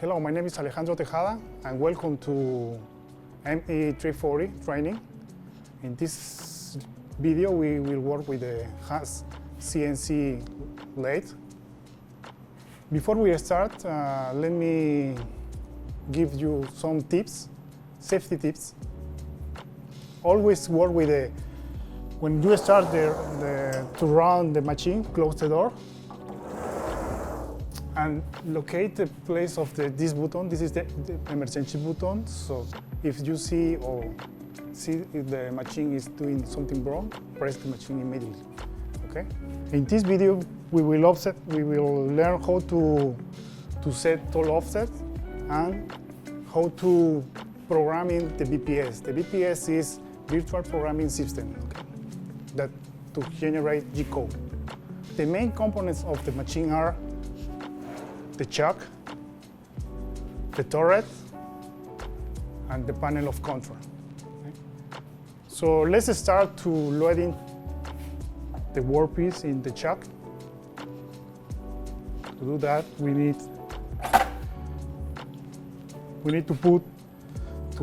Hello, my name is Alejandro Tejada and welcome to ME340 training. In this video we will work with the Haas CNC Lathe. Before we start, let me give you some tips, safety tips. Always work with when you start to run the machine, close the door and locate the place of this button. This is the emergency button. So if you see if the machine is doing something wrong, press the machine immediately. Okay. In this video, we will learn how to set tool offset and how to program in the BPS. The BPS is virtual programming system, okay, that to generate G code. The main components of the machine are the chuck, the turret, and the panel of control. Okay. So let's start to loading the workpiece in the chuck. To do that, we need to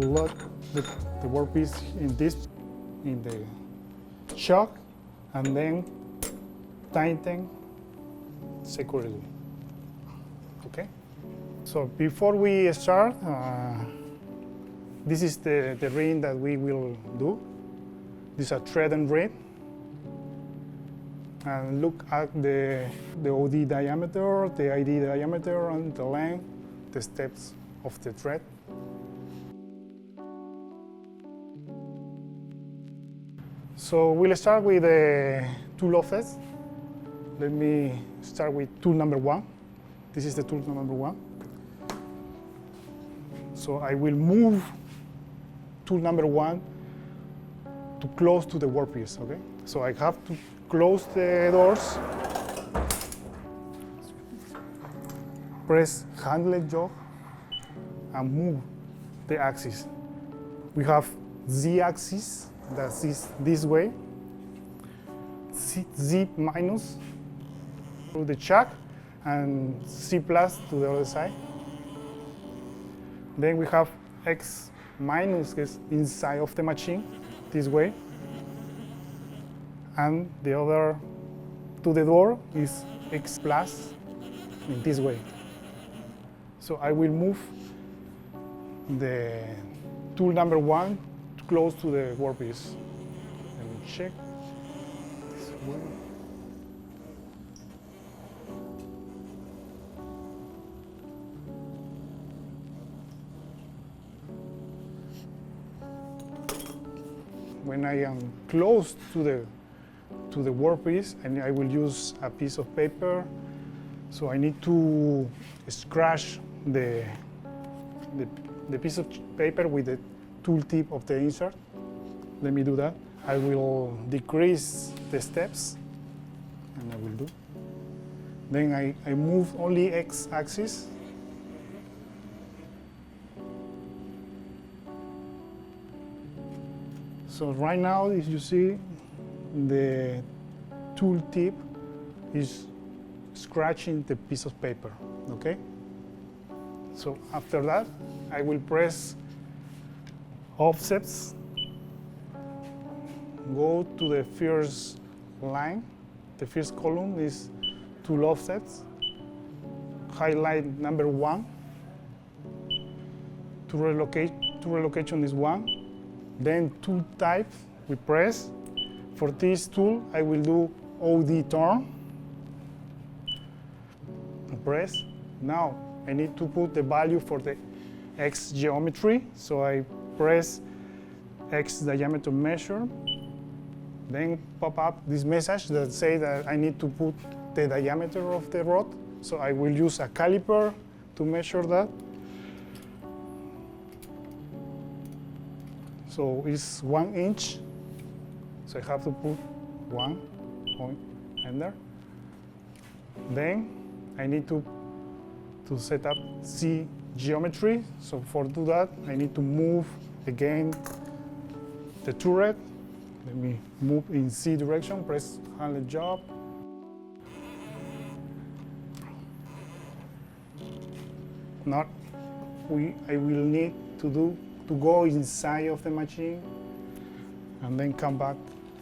load the workpiece in the chuck and then tighten securely. Okay. So before we start, this is the ring that we will do. This is a thread and ring. And look at the OD diameter, the ID diameter, and the length, the steps of the thread. So we'll start with the tool offsets. Let me start with tool number 1. This is the tool number 1. So I will move tool number 1 to close to the workpiece, okay? So I have to close the doors, press handle jog, and move the axis. We have Z axis, that is this way, Z minus through the chuck, and C plus to the other side. Then we have X minus is inside of the machine, this way. And the other to the door is X plus in this way. So I will move the tool number 1 close to the workpiece. Let me check this way. When I am close to the workpiece, and I will use a piece of paper, so I need to scratch the piece of paper with the tool tip of the insert. Let me do that. I will decrease the steps, and I will do. Then I move only X axis. So right now, if you see, the tool tip is scratching the piece of paper, okay? So after that, I will press offsets, go to the first line. The first column is tool offsets, highlight number 1, to relocation is 1. Then tool type, we press. For this tool, I will do OD turn. Press. Now, I need to put the value for the X geometry. So I press X diameter measure. Then pop up this message that says that I need to put the diameter of the rod. So I will use a caliper to measure that. So it's 1 inch. So I have to put 1 point enter. Then I need to set up Z geometry. So for do that, I need to move again the turret. Let me move in Z direction, press handle job. Not I will need to go inside of the machine and then come back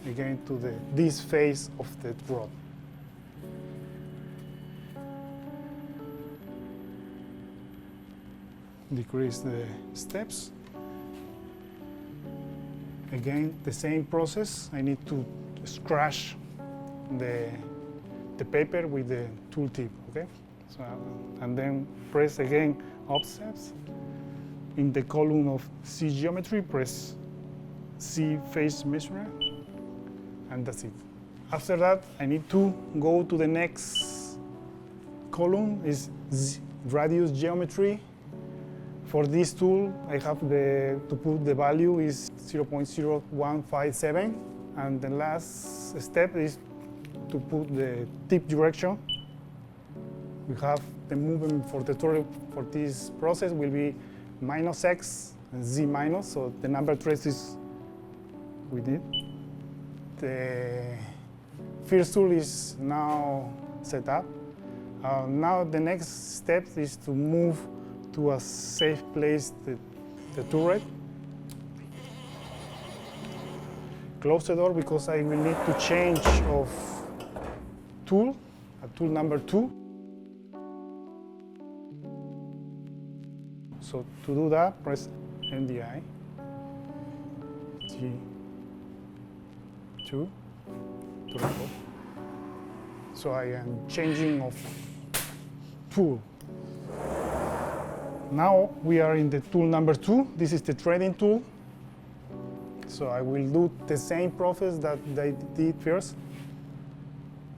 again to this phase of the rod. Decrease the steps. Again, the same process. I need to scratch the paper with the tool tip, okay? So, and then press again offsets. In the column of C geometry, press C face measurement, and that's it. After that, I need to go to the next column, is radius geometry. For this tool, I have to put the value is 0.0157, and the last step is to put the tip direction. We have the movement for the tool for this process will be -x and z minus, so the number traces we did. The first tool is now set up. Now the next step is to move to a safe place the turret. Close the door because I will need to change of tool, tool number 2. So to do that, press NDI, G2, to record. So I am changing of tool. Now we are in the tool number 2. This is the threading tool. So I will do the same process that I did first.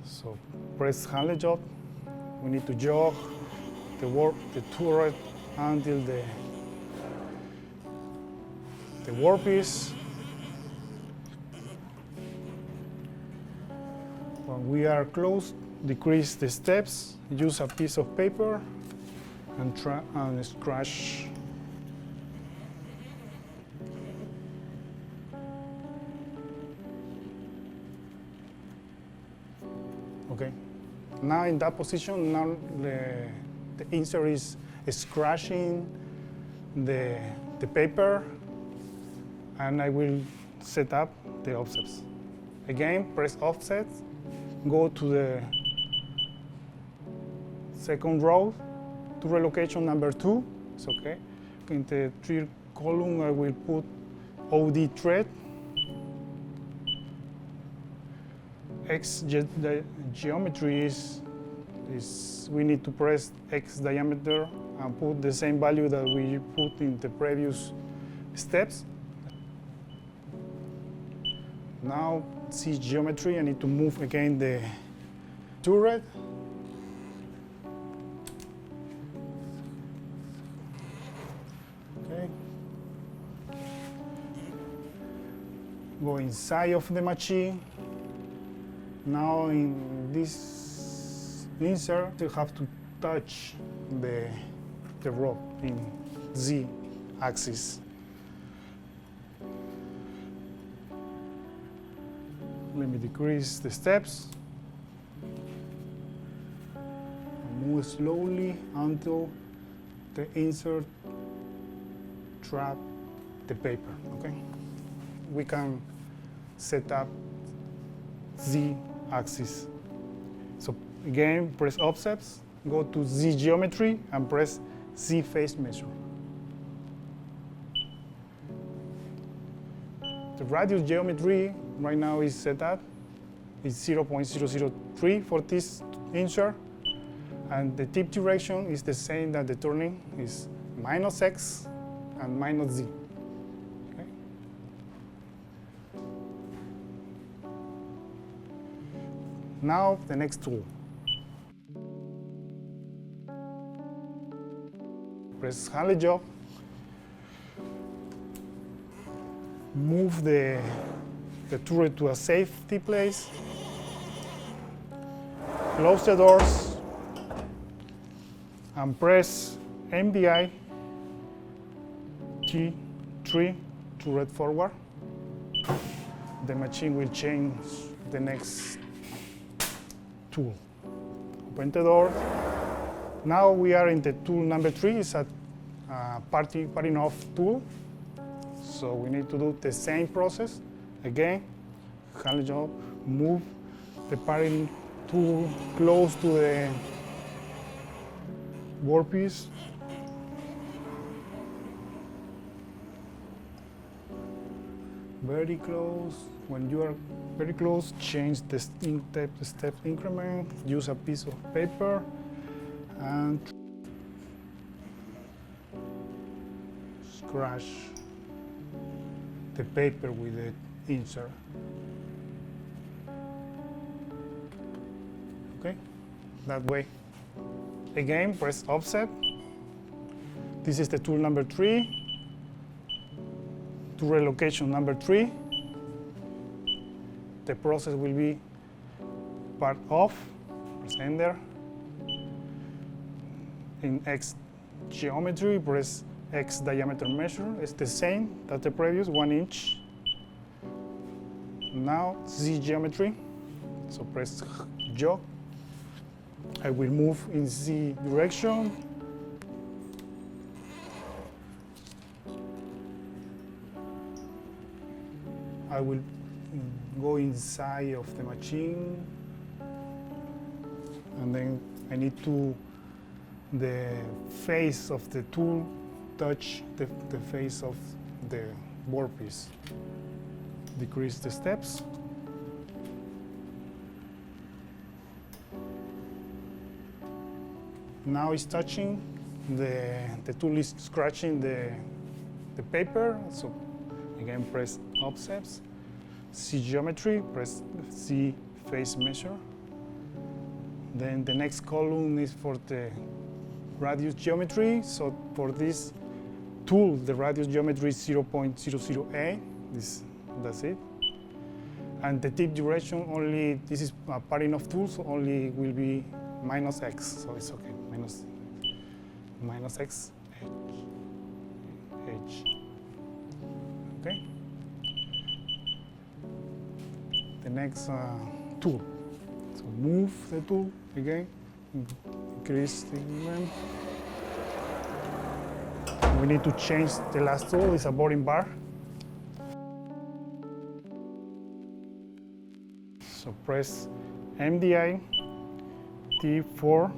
So press handle job. We need to jog the turret until the workpiece. When we are close, decrease the steps. Use a piece of paper and scratch. Okay. Now in that position, now the insert is scratching the paper, and I will set up the offsets. Again, press offset, go to the second row, to relocation number 2, it's okay. In the third column, I will put OD thread. X the geometry is we need to press X diameter and put the same value that we put in the previous steps. Now C geometry, I need to move again the turret. Okay. Go inside of the machine. Now in this insert, you have to touch the rod in Z axis. Let me decrease the steps. Move slowly until the insert trap the paper, okay? We can set up Z axis. So again, press offsets, go to Z geometry and press Z face measure. The radius geometry right now is set up. It's 0.003 for this insert. And the tip direction is the same that the turning is -x and -z. Okay. Now the next tool. Press handle job. Move the turret to a safety place. Close the doors and press MDI G3 turret forward. The machine will change the next tool. Open the door. Now we are in the tool number 3. It's a parting off tool. So we need to do the same process again. Hand job, move the parting tool close to the workpiece. Very close. When you are very close, change the step increment. Use a piece of paper and scratch the paper with the insert. Okay, that way. Again, press offset. This is the tool number 3. To relocation number 3. The process will be part off, press enter. In X geometry, press X diameter measure. It's the same that the previous, 1 inch. Now Z geometry, so press jog. I will move in Z direction. I will go inside of the machine, and then I need to, the face of the tool touch the face of the workpiece. Decrease the steps. Now it's touching, the tool is scratching the paper, so again press offsets. C geometry, press C face measure. Then the next column is for the radius geometry. So for this tool, the radius geometry is 0.00A. That's it. And the tip duration only, this is a parting off tool, so only will be -X, so it's okay, minus X, H. Okay. The next tool. So move the tool again, increase the increment. We need to change the last tool, it's a boring bar. So press MDI T4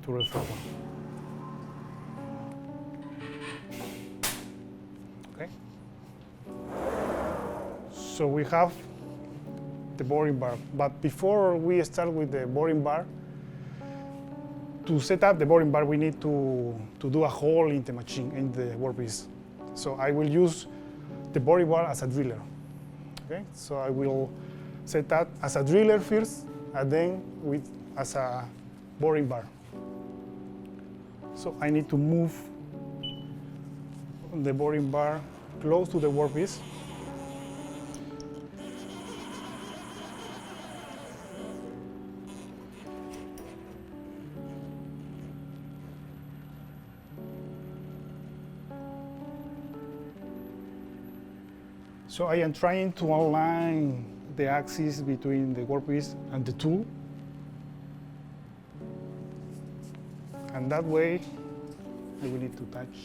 to resolve. Okay. So we have the boring bar, but before we start with the boring bar, to set up the boring bar, we need to do a hole in the machine, in the workpiece. So I will use the boring bar as a driller. Okay, so I will set that as a driller first, and then as a boring bar. So I need to move the boring bar close to the workpiece. So I am trying to align the axis between the workpiece and the tool. And that way, I will need to touch.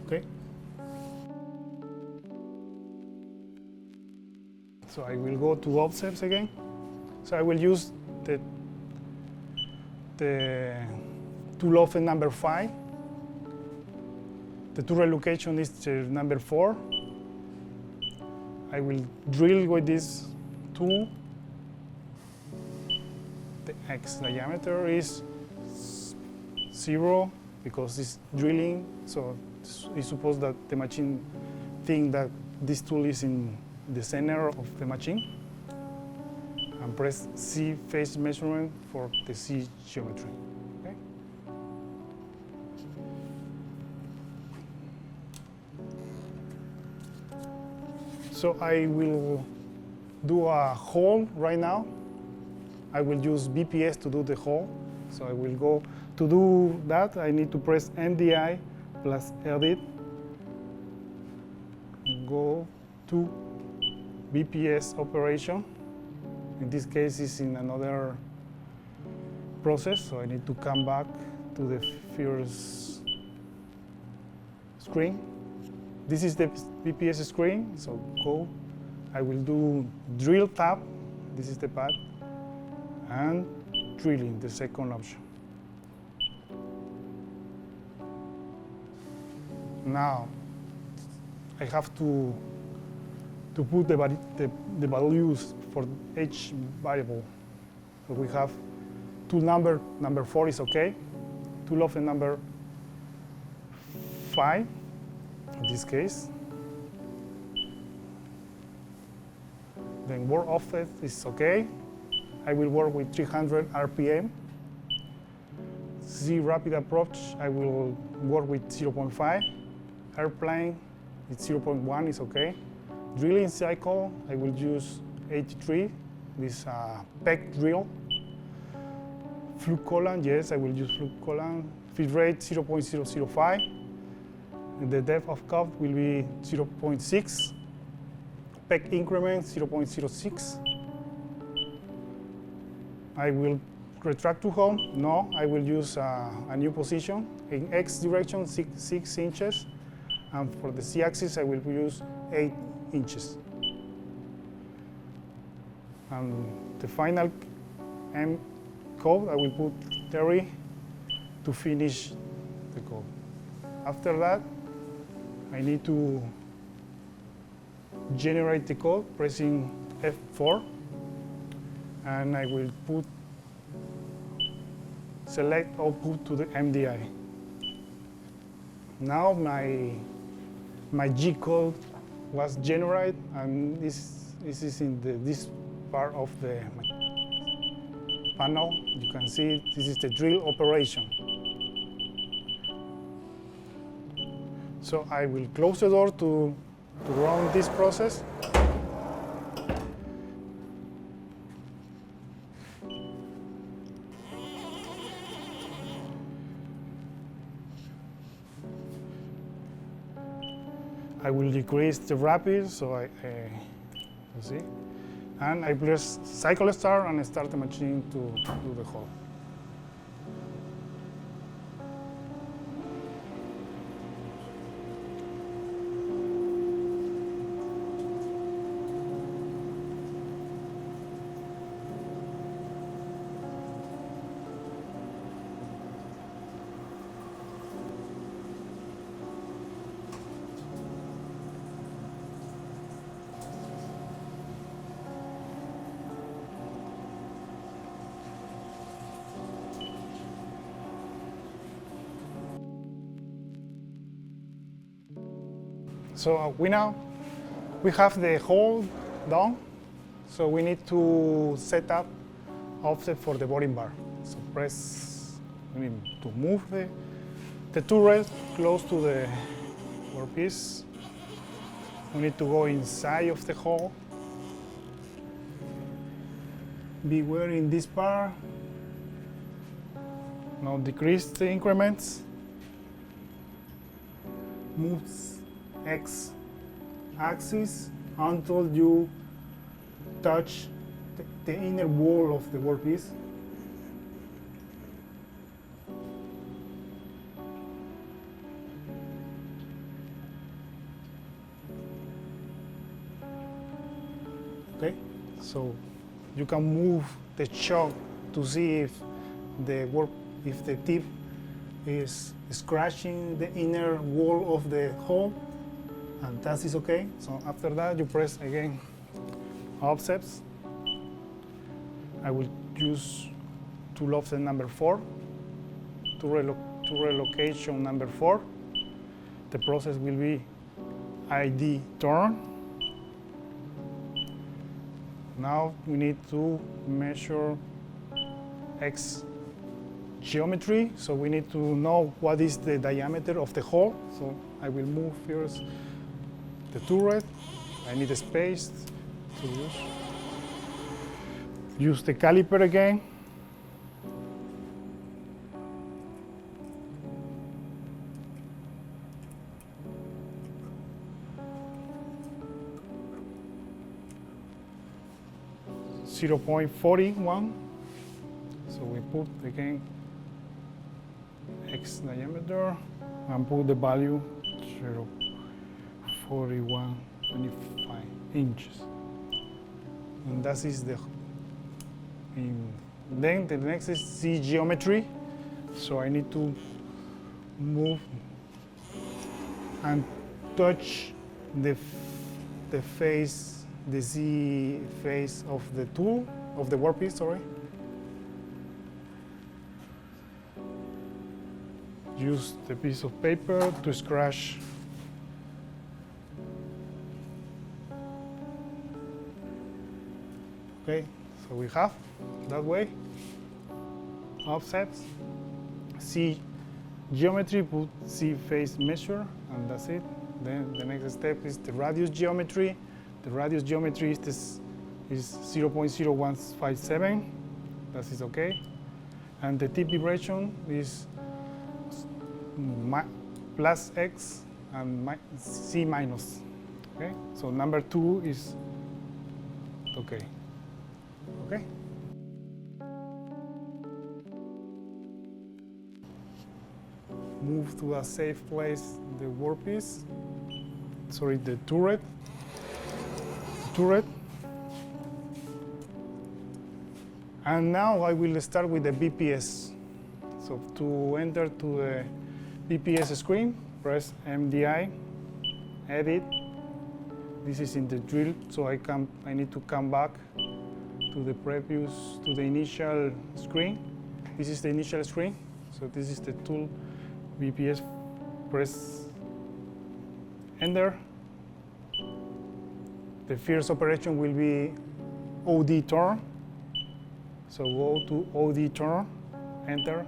Okay. So I will go to offsets again. So I will use the tool offset number 5. The tool relocation is number 4. I will drill with this tool. The X diameter is 0 because it's drilling, so it's supposed that the machine thinks that this tool is in the center of the machine. And press C face measurement for the C geometry. Okay? So I will do a hole right now. I will use BPS to do the hole. So I will go, to do that, I need to press MDI plus edit. Go to BPS operation. In this case, it's in another process, so I need to come back to the first screen. This is the BPS screen, so go. I will do drill tab, this is the pad, and drilling, the second option. Now, I have to put the values for each variable. So we have tool number 4 is okay. Tool of the number 5, in this case. Then work offset is okay. I will work with 300 RPM. Z rapid approach, I will work with 0.5. Airplane, it's 0.1 is okay. Drilling cycle, I will use 83, this peg drill. Flux column, yes, I will use flux column. Feed rate 0.005. The depth of cup will be 0.6. Peg increment 0.06. I will retract to home. No, I will use a new position. In X direction, 6 inches. And for the Z-axis, I will use 8 inches. And the final M code, I will put 30 to finish the code. After that, I need to generate the code pressing F4, and I will select output to the MDI. Now my G code was generated, and this is in this part of the panel. You can see this is the drill operation. So I will close the door to run this process. I will decrease the rapid, so you see, and I press cycle start and start the machine to do the hole. So we have the hole done, so we need to set up offset for the boring bar. So we need to move the turret close to the workpiece. We need to go inside of the hole. Beware in this part. Now decrease the increments. Move X axis until you touch the inner wall of the workpiece. Okay, so you can move the choke to see if the tip is scratching the inner wall of the hole, and that is okay. So after that, you press again offsets. I will use tool offset number 4 to relocation number 4. The process will be ID turn. Now we need to measure X geometry, so we need to know what is the diameter of the hole. So I will move first the turret. I need a space to use the caliper again. 0.41. So we put again X diameter and put the value 0.4125 inches. And that is the. Then the next is Z geometry. So I need to move and touch the face, the Z face of the tool, of the workpiece, sorry. Use the piece of paper to scratch. Okay, so we have that way. Offsets. C geometry, put C face measure, and that's it. Then the next step is the radius geometry. The radius geometry is 0.0157. That is okay. And the tip vibration is plus X and C minus. Okay, so number 2 is okay. Okay. Move to a safe place the workpiece. Sorry, the turret. And now I will start with the BPS. So to enter to the BPS screen, press MDI, edit. This is in the drill, so I need to come back to the initial screen. This is the initial screen. So this is the tool BPS. Press enter. The first operation will be OD turn. So go to OD turn, enter.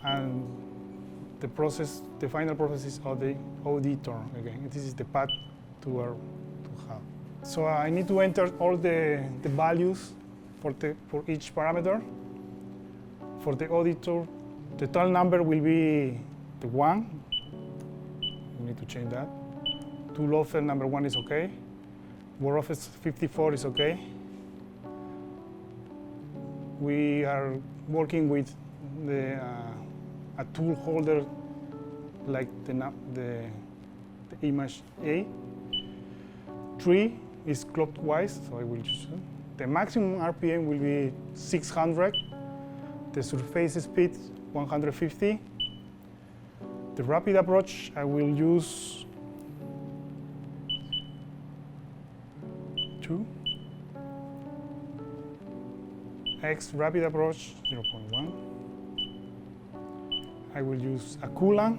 And the final process is OD turn again. This is the path to have. So I need to enter all the values for each parameter. For the auditor, the total number will be the 1. We need to change that. Tool offer number 1 is okay. Word office 54 is okay. We are working with a tool holder like the image A. 3 is clockwise, so I will choose it. The maximum RPM will be 600. The surface speed 150. The rapid approach I will use 2. X rapid approach 0.1. I will use a coolant.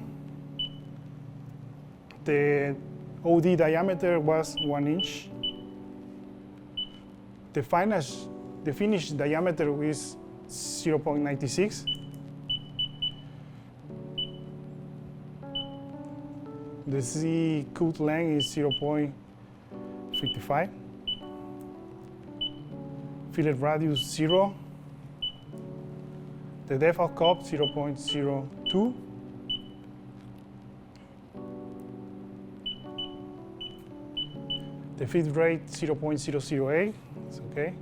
The OD diameter was 1 inch. The finished diameter is 0.96. The Z cut length is 0.55. Fillet radius 0. The depth of cup 0.02. The feed rate 0.008. It's okay.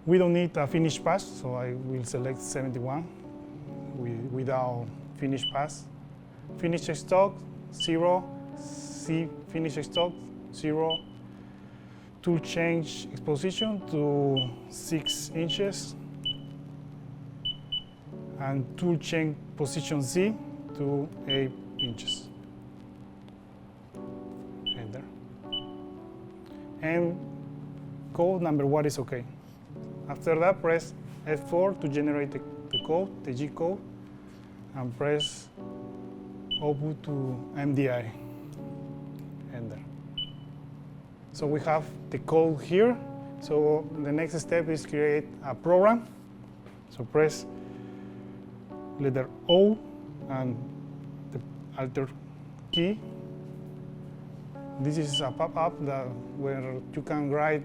We don't need a finish pass, so I will select 71 without finish pass. Finish stock 0. C finish stock 0. Tool change exposition to 6 inches. And tool change position Z to 8 inches. Enter. And code number 1 is okay. After that, press F4 to generate the code, the G code, and press output to MDI. Enter. So we have the code here. So the next step is create a program. So press letter O and the Alt key. This is a pop-up where you can write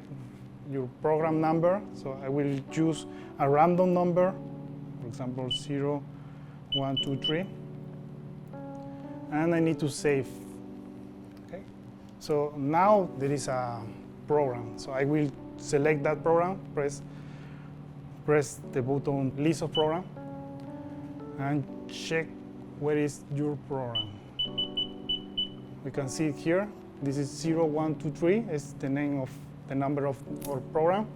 your program number. So I will choose a random number, for example 0, 1, 2, 3. And I need to save So now there is a program. So I will select that program, press the button list of program, and check where is your program. We can see it here. This is 0123. It's the name of the number of our program.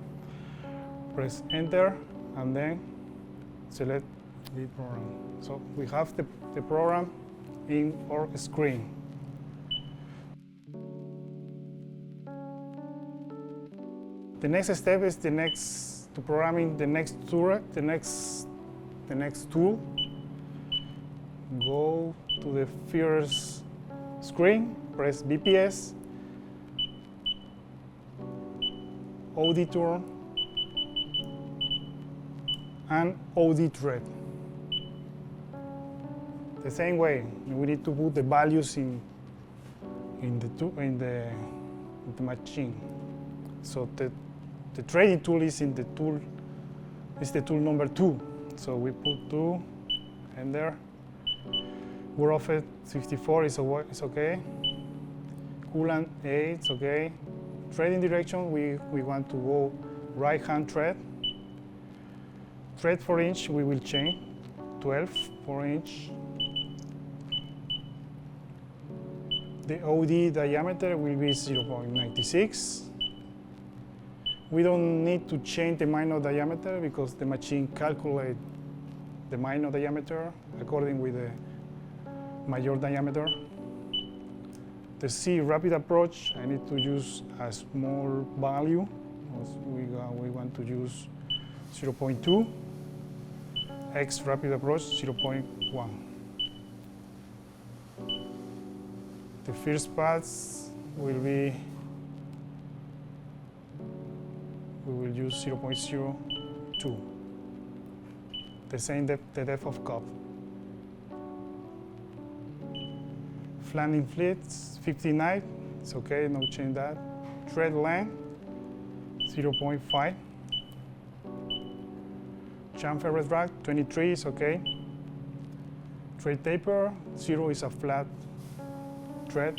Press enter and then select the program. So we have the program in our screen. The next step is to programming the next tool. The next tool. Go to the first screen. Press BPS, auditor, and audit thread. The same way, we need to put the values in the machine. So the trading tool is the tool number 2. So we put 2, enter. We're off at 64 is okay. Coolant 8, it's okay. Trading direction, we want to go right-hand thread. Thread for inch, we will change 12 for inch. The OD diameter will be 0.96. We don't need to change the minor diameter because the machine calculates the minor diameter according with the major diameter. The C rapid approach, I need to use a small value. We want to use 0.2. X rapid approach, 0.1. The first pass will be, we will use 0.02. The same depth, the depth of cup. Flanning flits, 59, it's okay, no change that. Thread length, 0.5. Chamfer drag, 23 is okay. Thread taper, 0 is a flat thread.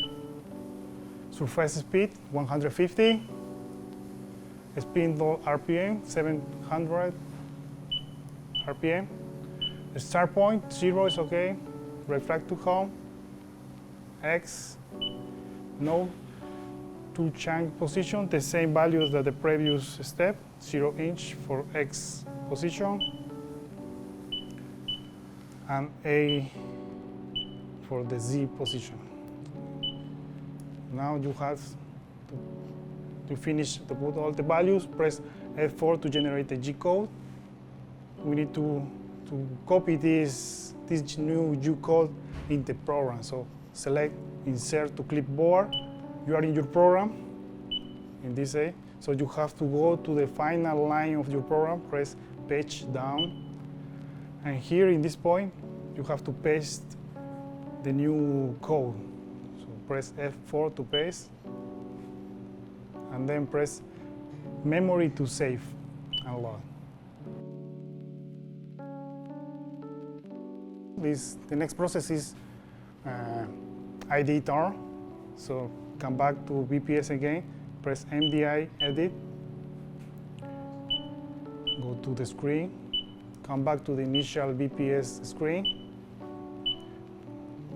Surface speed, 150. Spindle RPM, 700 RPM. The start point, 0 is okay. Refract to home. X, no. Tool shank position, the same values that the previous step, 0 inch for X position, and A for the Z position. Now you have to finish to put all the values, press F4 to generate the G code. We need to copy this new G code in the program. So select Insert to Clipboard. You are in your program, in this A. So you have to go to the final line of your program, press Page Down. And here in this point, you have to paste the new code. So press F4 to paste. And then press Memory to save and load. The next process is ID turn. So come back to BPS again, press MDI edit, go to the screen, come back to the initial BPS screen.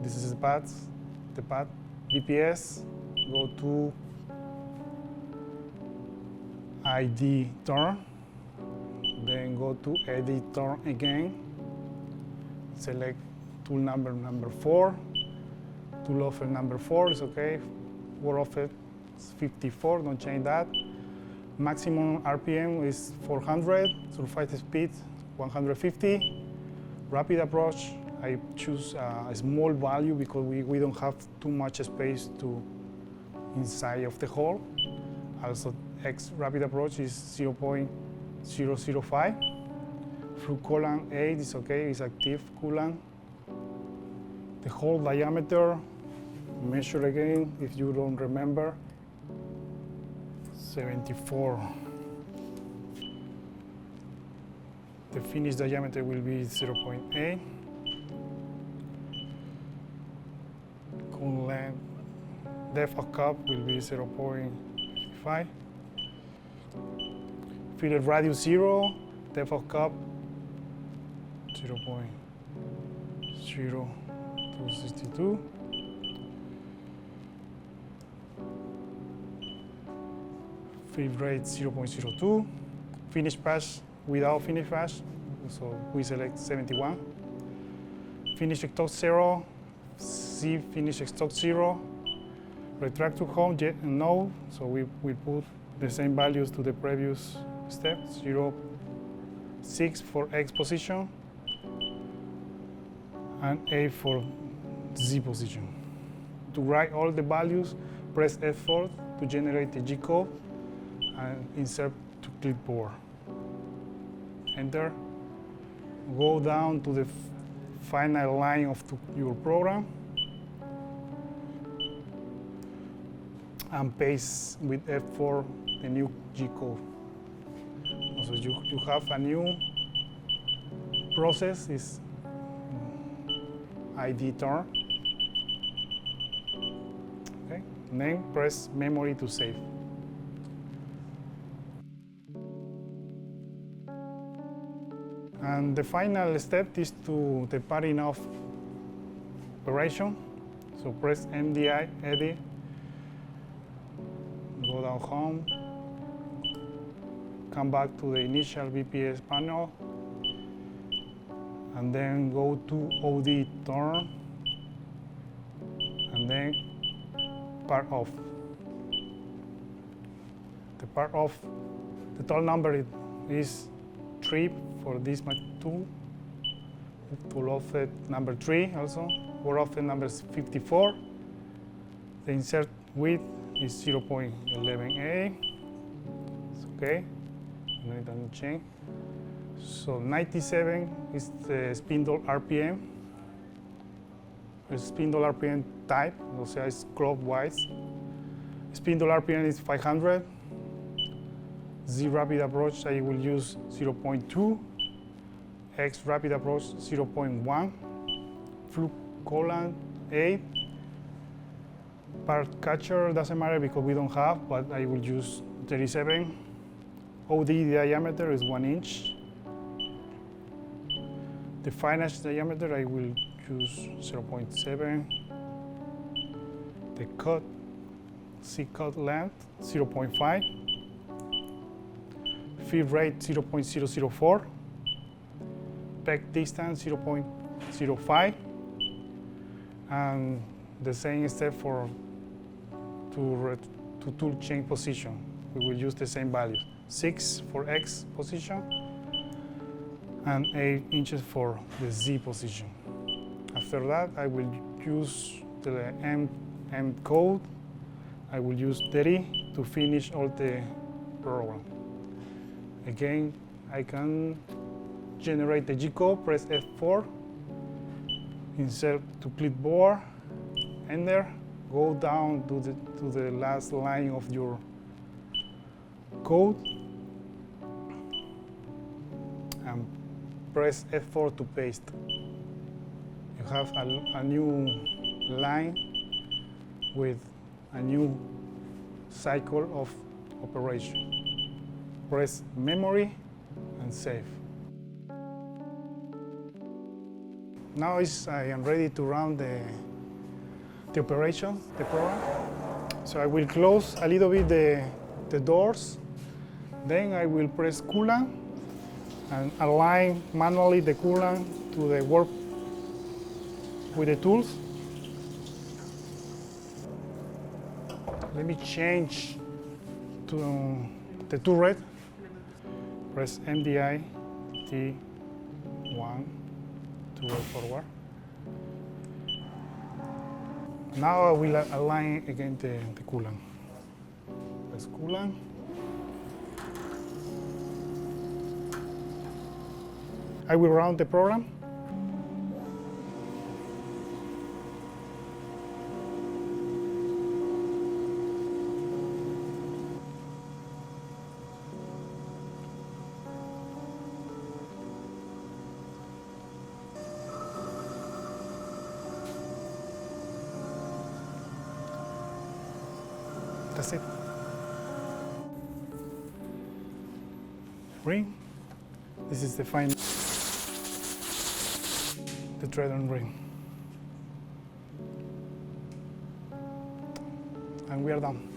This is the path, BPS, go to ID turn, then go to edit turn again, select tool number 4, tool offer number 4 is okay, word offer is 54, don't change that. Maximum RPM is 400, surface speed 150. Rapid approach, I choose a small value because we don't have too much space inside of the hole. Also, X rapid approach is 0.005. Through coolant 8 is okay, it's active coolant. The hole diameter, measure again if you don't remember, 74. The finished diameter will be 0.8. Cone length Depth of cup will be 0.5. Fitted radius 0, depth of cup 0.0262. Feed rate 0.02. Finish pass without finish pass, so we select 71. Finish stock 0, C finish stock 0. Retract to home, no, so we put the same values to the previous step, 0.6 for X position, and 8 for Z position. To write all the values, press F4 to generate the G code and insert to clipboard. Enter. Go down to the final line of your program and paste with F4 the new G code. So you have a new process, is ID turn. Okay. Name, press memory to save. And the final step is to the padding off operation. So press MDI, edit, go down home, come back to the initial VPS panel, and then go to OD turn, and then part off. The part off, the total number is 3 for this tool. Tool offset number 3 also. Board offset number 54. The insert width is 0.11a. It's okay. No need to change. So 97 is the spindle RPM. The spindle RPM type, also it's clockwise. Spindle RPM is 500. Z rapid approach, I will use 0.2. X rapid approach 0.1. Fluke column 8. Part catcher doesn't matter because we don't have, but I will use 37. OD diameter is 1 inch. The finest diameter I will use 0.7. The cut, C cut length 0.5. Feed rate 0.004. Peg distance 0.05. And the same step for to tool chain position. We will use the same values. 6 for X position and 8 inches for the Z position. After that, I will use the M code. I will use 30 to finish all the program. Again, I can generate the G code, press F4, insert to clipboard, enter, go down to the last line of your code, and press F4 to paste. You have a new line with a new cycle of operation. Press memory and save. Now I am ready to run the operation, the program. So I will close a little bit the doors. Then I will press coolant and align manually the coolant to the work with the tools. Let me change to the tool red. Press MDI T1 to go forward. Now I will align again the coolant. Press coolant. I will run the program. That's it. Ring. This is the final, the thread-on ring. And we are done.